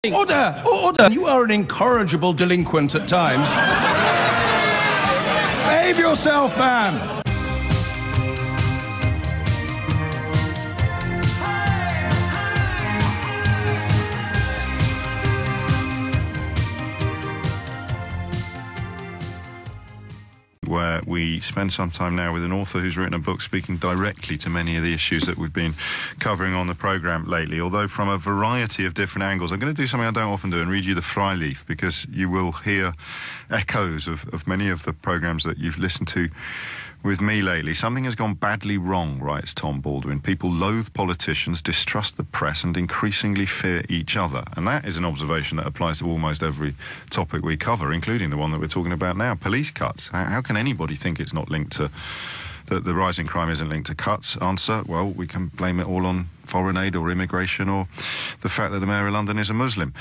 Order! Order! You are an incorrigible delinquent at times. Behave yourself, man! Where we spend some time now with an author who's written a book speaking directly to many of the issues that we've been covering on the programme lately, although from a variety of different angles. I'm going to do something I don't often do and read you the flyleaf, because you will hear echoes of many of the programmes that you've listened to with me lately. Something has gone badly wrong, writes Tom Baldwin. People loathe politicians, distrust the press, and increasingly fear each other. And that is an observation that applies to almost every topic we cover, including the one that we're talking about now, police cuts. How can anybody think it's not linked to, that the rising crime isn't linked to cuts? Answer, well, we can blame it all on foreign aid or immigration or the fact that the Mayor of London is a Muslim.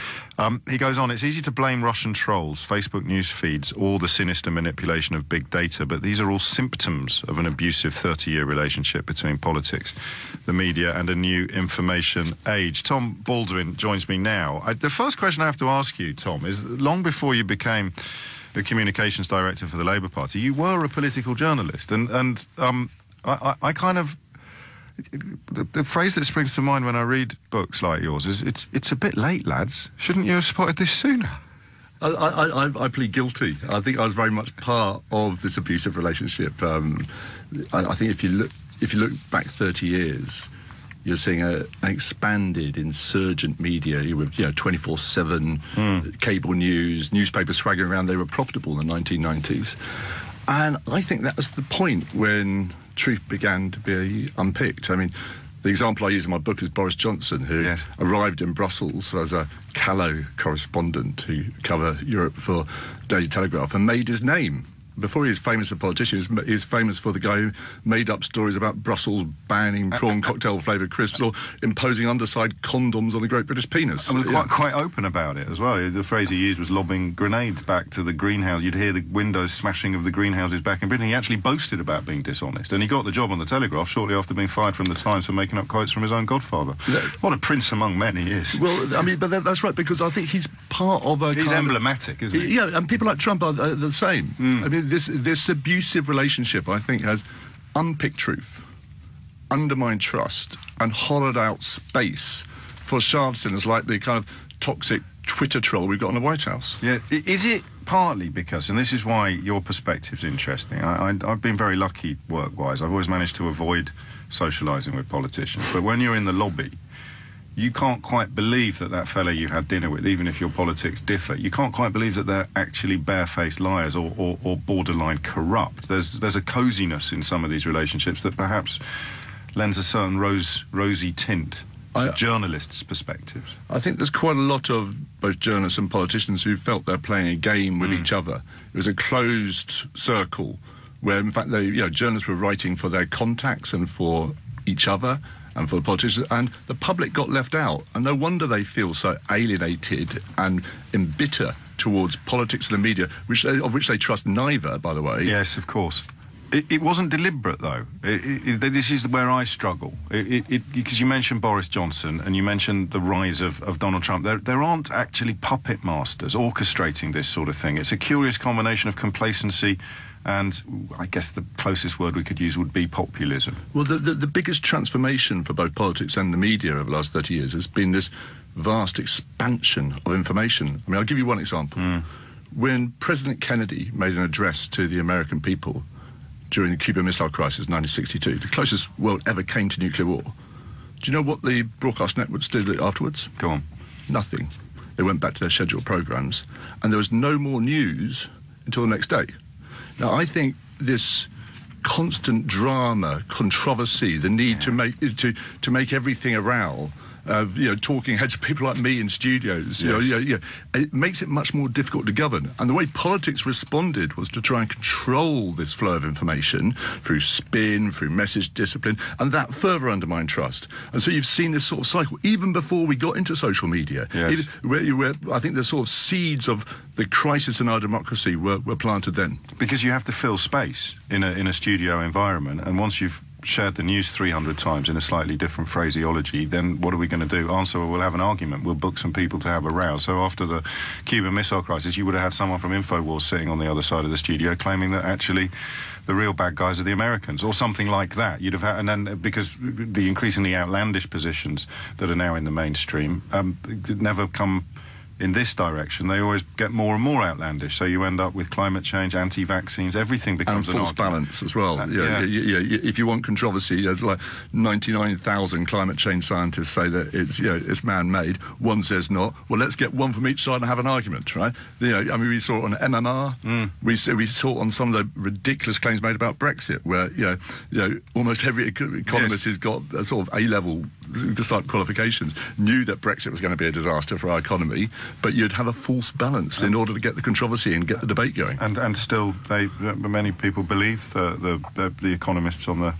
He goes on, it's easy to blame Russian trolls, Facebook news feeds, or the sinister manipulation of big data, but these are all symptoms of an abusive 30-year relationship between politics, the media, and a new information age. Tom Baldwin joins me now. The first question I have to ask you, Tom, is long before you became the communications director for the Labour Party, you were a political journalist, and I kind of... The phrase that springs to mind when I read books like yours is, it's a bit late, lads. Shouldn't you have spotted this sooner? I plead guilty. I think I was very much part of this abusive relationship. I think if you look back 30 years, you're seeing an expanded, insurgent media. You were, 24/7 cable news, newspapers swaggering around. They were profitable in the 1990s, and I think that was the point when truth began to be unpicked. I mean, the example I use in my book is Boris Johnson, who arrived in Brussels as a callow correspondent who covered Europe for Daily Telegraph and made his name. Before he was famous as a politician, he was famous for the guy who made up stories about Brussels banning prawn cocktail-flavoured crisps or imposing underside condoms on the Great British Penis. I was quite open about it as well. The phrase he used was lobbing grenades back to the greenhouse. You'd hear the windows smashing of the greenhouses back in Britain. He actually boasted about being dishonest, and he got the job on the Telegraph shortly after being fired from the Times for making up quotes from his own godfather. What a prince among men he is. Well, I mean, but that's right, because I think he's part of a... He's emblematic, isn't he? Yeah, and people like Trump are the same. I mean, this abusive relationship, I think, has unpicked truth, undermined trust, and hollowed out space for charlatans like the kind of toxic Twitter troll we've got in the White House. Yeah, is it partly because, and this is why your perspective's interesting, I've been very lucky work-wise. I've always managed to avoid socialising with politicians, but when you're in the lobby, you can't quite believe that fellow you had dinner with, even if your politics differ, you can't quite believe that they're actually barefaced liars or borderline corrupt. There's a coziness in some of these relationships that perhaps lends a certain rosy tint to journalists' perspectives. I think there's quite a lot of both journalists and politicians who felt they're playing a game with each other. It was a closed circle where, in fact, journalists were writing for their contacts and for each other and for the politicians, and the public got left out. And no wonder they feel so alienated and embittered towards politics and the media, of which they trust neither, by the way. Yes, of course. It wasn't deliberate, though. This is where I struggle. Because you mentioned Boris Johnson and you mentioned the rise of Donald Trump. There aren't actually puppet masters orchestrating this sort of thing. It's a curious combination of complacency and I guess the closest word we could use would be populism. Well, the biggest transformation for both politics and the media over the last 30 years has been this vast expansion of information. I mean, I'll give you one example. When President Kennedy made an address to the American people during the Cuban Missile Crisis in 1962, the closest world ever came to nuclear war, do you know what the broadcast networks did afterwards? Go on. Nothing. They went back to their scheduled programmes, and there was no more news until the next day. Now, I think this constant drama, controversy, the need to make everything a row, talking heads of people like me in studios, it makes it much more difficult to govern. And the way politics responded was to try and control this flow of information through spin, through message discipline, and that further undermined trust. And so you've seen this sort of cycle, even before we got into social media, where I think the sort of seeds of the crisis in our democracy were planted then. Because you have to fill space in a studio environment, and once you've shared the news 300 times in a slightly different phraseology, then what are we going to do? Answer, well, we'll have an argument. We'll book some people to have a row. So after the Cuban Missile Crisis, you would have had someone from InfoWars sitting on the other side of the studio claiming that actually the real bad guys are the Americans, or something like that. You'd have had, and then because the increasingly outlandish positions that are now in the mainstream never come in this direction, they always get more and more outlandish. So you end up with climate change, anti-vaccines, everything becomes and false balance as well. If you want controversy, there's like 99,000 climate change scientists say that it's man-made. One says not. Well, let's get one from each side and have an argument, right? I mean, we saw it on MMR. We saw it on some of the ridiculous claims made about Brexit, where almost every economist who's got a sort of A-level start qualifications knew that Brexit was going to be a disaster for our economy. But you'd have a false balance in order to get the controversy and get the debate going. And still, many people believe the economists on the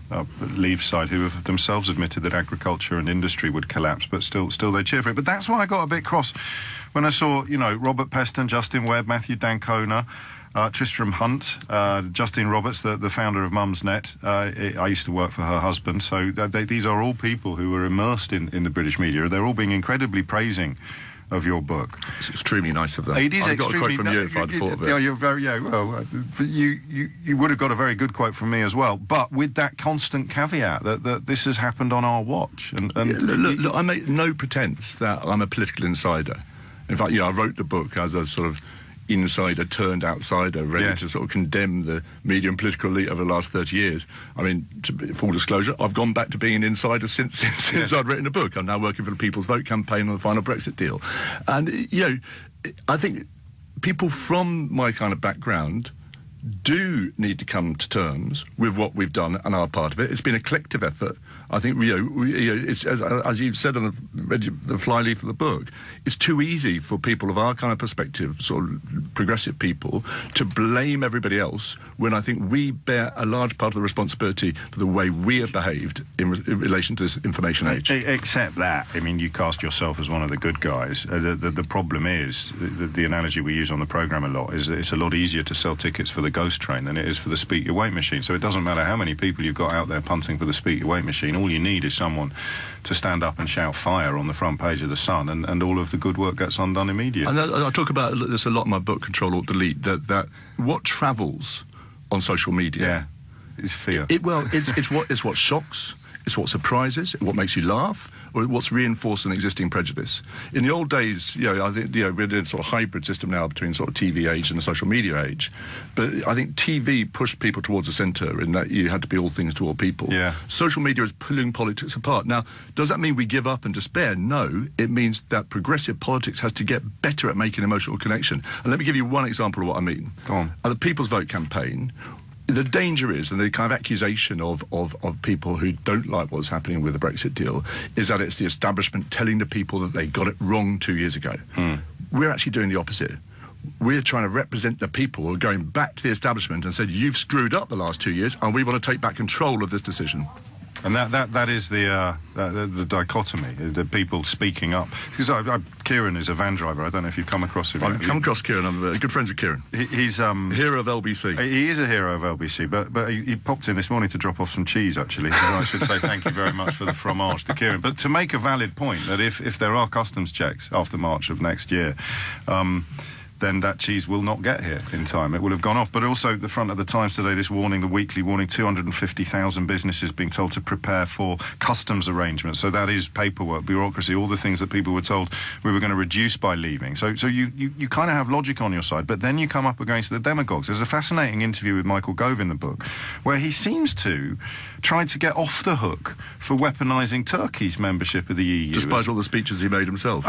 Leave side, who have themselves admitted that agriculture and industry would collapse, but still they cheer for it. But that's why I got a bit cross when I saw, Robert Peston, Justin Webb, Matthew Dancona, Tristram Hunt, Justine Roberts, the founder of Mumsnet. I used to work for her husband, so these are all people who were immersed in the British media. They're all being incredibly praising of your book. It's extremely nice of them. It is I've got a quote from you if I'd thought of it. You're very, well, you would have got a very good quote from me as well, but with that constant caveat that this has happened on our watch. Look, I make no pretense that I'm a political insider. In fact, I wrote the book as a sort of insider turned outsider, ready to sort of condemn the media and political elite over the last 30 years. I mean, full disclosure, I've gone back to being an insider since I'd written the book. I'm now working for the People's Vote campaign on the final Brexit deal. And, I think people from my kind of background do need to come to terms with what we've done and our part of it. It's been a collective effort. I think, it's, as you've said on the flyleaf of the book, it's too easy for people of our kind of perspective, sort of progressive people, to blame everybody else when I think we bear a large part of the responsibility for the way we have behaved in relation to this information age. Except that, I mean, you cast yourself as one of the good guys. The problem is, the analogy we use on the programme a lot, is that it's a lot easier to sell tickets for the ghost train than it is for the speak your weight machine. So it doesn't matter how many people you've got out there punting for the speak your weight machine. All you need is someone to stand up and shout fire on the front page of the Sun, and all of the good work gets undone immediately. And I talk about this a lot in my book, Ctrl Alt Delete, that what travels on social media is fear. It's what shocks, it's what surprises, what makes you laugh, or what's reinforced an existing prejudice. In the old days, I think we're in a sort of hybrid system now between sort of TV age and the social media age. But I think TV pushed people towards the centre in that you had to be all things to all people. Yeah. Social media is pulling politics apart. Now, does that mean we give up and despair? No, it means that progressive politics has to get better at making emotional connection. And let me give you one example of what I mean. Go on. At the People's Vote campaign, the danger is, and the kind of accusation of people who don't like what's happening with the Brexit deal, is that it's the establishment telling the people that they got it wrong 2 years ago. We're actually doing the opposite. We're trying to represent the people who are going back to the establishment and said, you've screwed up the last 2 years, and we want to take back control of this decision. And that is the dichotomy, the people speaking up. Because Kieran is a van driver. I don't know if you've come across him. I've come across Kieran. I'm good friends with Kieran. He's hero of LBC. He is a hero of LBC, but he popped in this morning to drop off some cheese, actually. So I should say thank you very much for the fromage to Kieran. But to make a valid point, that if there are customs checks after March of next year, then that cheese will not get here in time. It will have gone off. But also, the front of the Times today, this warning, the weekly warning, 250,000 businesses being told to prepare for customs arrangements. So that is paperwork, bureaucracy, all the things that people were told we were going to reduce by leaving. So you kind of have logic on your side, but then you come up against the demagogues. There's a fascinating interview with Michael Gove in the book, where he seems to try to get off the hook for weaponising Turkey's membership of the EU. Despite all the speeches he made himself.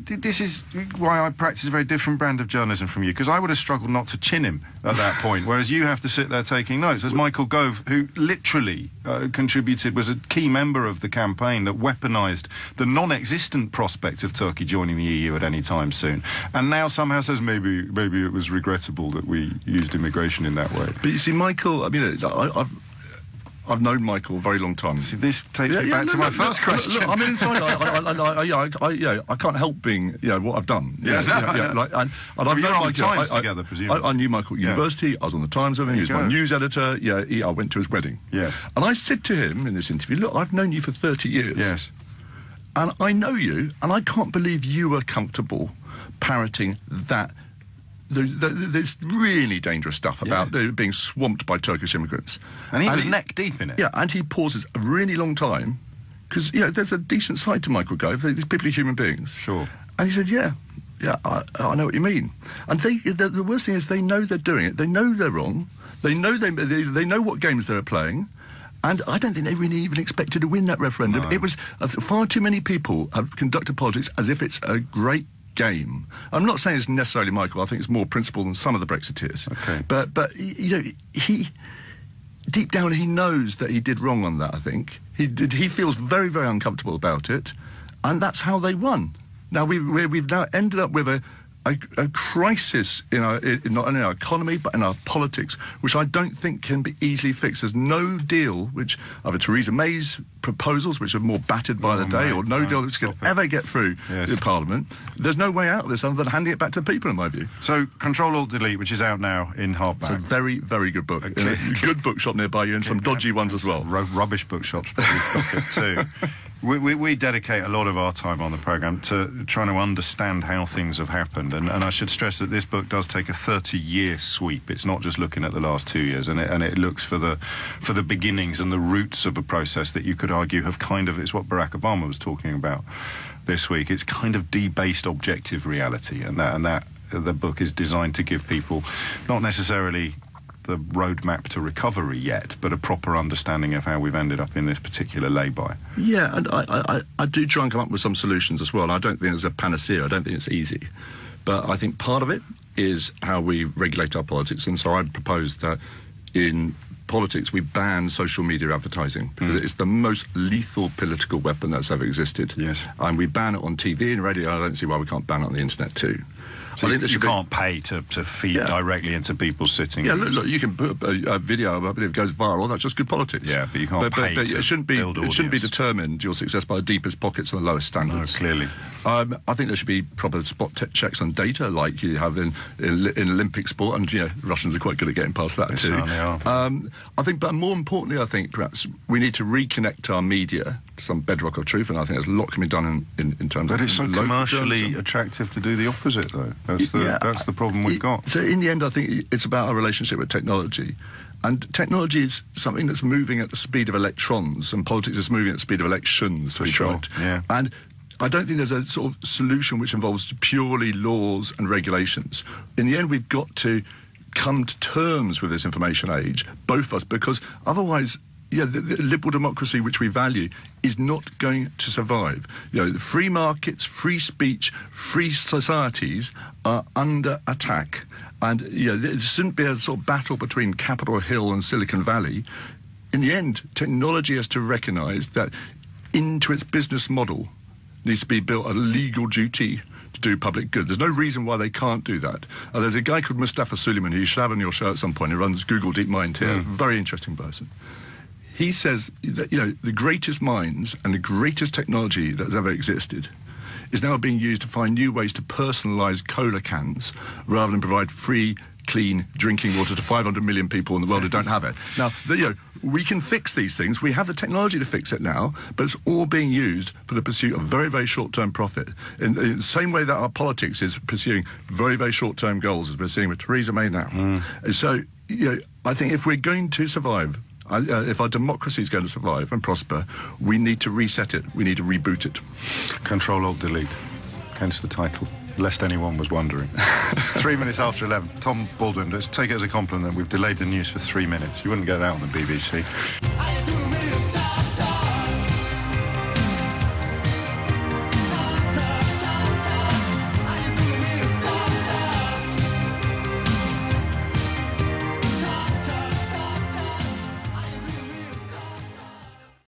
This is why I practice a very different brand of journalism from you, because I would have struggled not to chin him at that point, whereas you have to sit there taking notes. As Michael Gove, who literally contributed, was a key member of the campaign that weaponised the non-existent prospect of Turkey joining the EU at any time soon, and now somehow says maybe it was regrettable that we used immigration in that way. But you see, Michael, I mean, I've known Michael a very long time. See, this takes me back to my first question. Look, I mean, inside, I can't help being, what I've done. Yeah, and I've known you're on Michael. the Times together, presumably. I knew Michael at university. I was on the Times with him. He was my news editor. I went to his wedding. Yes. And I said to him in this interview, look, I've known you for 30 years. Yes. And I know you, and I can't believe you were comfortable parroting that. There's really dangerous stuff about being swamped by Turkish immigrants. And he was neck deep in it. Yeah, and he pauses a really long time, because, there's a decent side to Michael Gove. These people are human beings. Sure. And he said, I know what you mean. And the worst thing is they know they're doing it. They know they're wrong. They know they know what games they're playing. And I don't think they really even expected to win that referendum. No. It was far too many people have conducted politics as if it's a great game. I'm not saying it's necessarily Michael. I think it's more principled than some of the Brexiteers. Okay. But he deep down he knows that he did wrong on that. I think he feels very, very uncomfortable about it, and that's how they won. Now we've now ended up with a crisis in not only our economy but in our politics, which I don't think can be easily fixed. There's no deal which either Theresa May's proposals, which are more battered by the day, or no deal which can ever get through in Parliament. There's no way out of this other than handing it back to the people, in my view. So, Ctrl Alt Delete, which is out now in hardback. It's a very, very good book. In a good bookshop nearby you, and some dodgy ones as well. Rubbish bookshops probably stock it too. We dedicate a lot of our time on the programme to trying to understand how things have happened, and I should stress that this book does take a 30-year sweep. It's not just looking at the last 2 years, and it looks for the beginnings and the roots of a process that you could argue have it's what Barack Obama was talking about this week. It's kind of debased objective reality, and that the book is designed to give people not necessarily the roadmap to recovery yet, but a proper understanding of how we've ended up in this particular lay-by. Yeah, and I do try and come up with some solutions as well. And I don't think there's a panacea. I don't think it's easy. But I think part of it is how we regulate our politics. And so I propose that in politics we ban social media advertising, because it's the most lethal political weapon that's ever existed. Yes. And we ban it on TV and radio. I don't see why we can't ban it on the internet too. So I think you can't pay to feed directly into people sitting. Yeah, look, you can put a video up, but if it goes viral, that's just good politics. Yeah, but you can't pay to it shouldn't be. build It shouldn't be audience. determined, your success, by the deepest pockets and the lowest standards. No, clearly. I think there should be proper spot checks on data, like you have in Olympic sport, and Russians are quite good at getting past that too. Certainly are. I think, but more importantly, I think perhaps we need to reconnect our media to some bedrock of truth, and I think there's a lot can be done in terms of. But it's so local commercially journalism. attractive to do the opposite, though. That's the problem we've got. So in the end, I think it's about our relationship with technology. And technology is something that's moving at the speed of electrons, and politics is moving at the speed of elections, to be frank. Yeah. And I don't think there's a sort of solution which involves purely laws and regulations. In the end, we've got to come to terms with this information age, both of us, because otherwise, the liberal democracy which we value is not going to survive. The free markets, free speech, free societies are under attack. And there shouldn't be a sort of battle between Capitol Hill and Silicon Valley. In the end, technology has to recognise that into its business model needs to be built a legal duty to do public good. There's no reason why they can't do that. There's a guy called Mustafa Suleyman, who you should have on your show at some point, who runs Google DeepMind here. Very interesting person. He says that, the greatest minds and the greatest technology that's ever existed is now being used to find new ways to personalise cola cans rather than provide free, clean drinking water to 500 million people in the world who don't have it. Now, we can fix these things. We have the technology to fix it now, but it's all being used for the pursuit of very, very short-term profit. In the same way that our politics is pursuing very, very short-term goals, as we're seeing with Theresa May now. So, I think if we're going to survive, if our democracy is going to survive and prosper, we need to reset it. We need to reboot it. Ctrl Alt Delete. Hence the title, lest anyone was wondering. It's 3 minutes after 11. Tom Baldwin, let's take it as a compliment that we've delayed the news for 3 minutes. You wouldn't get that on the BBC.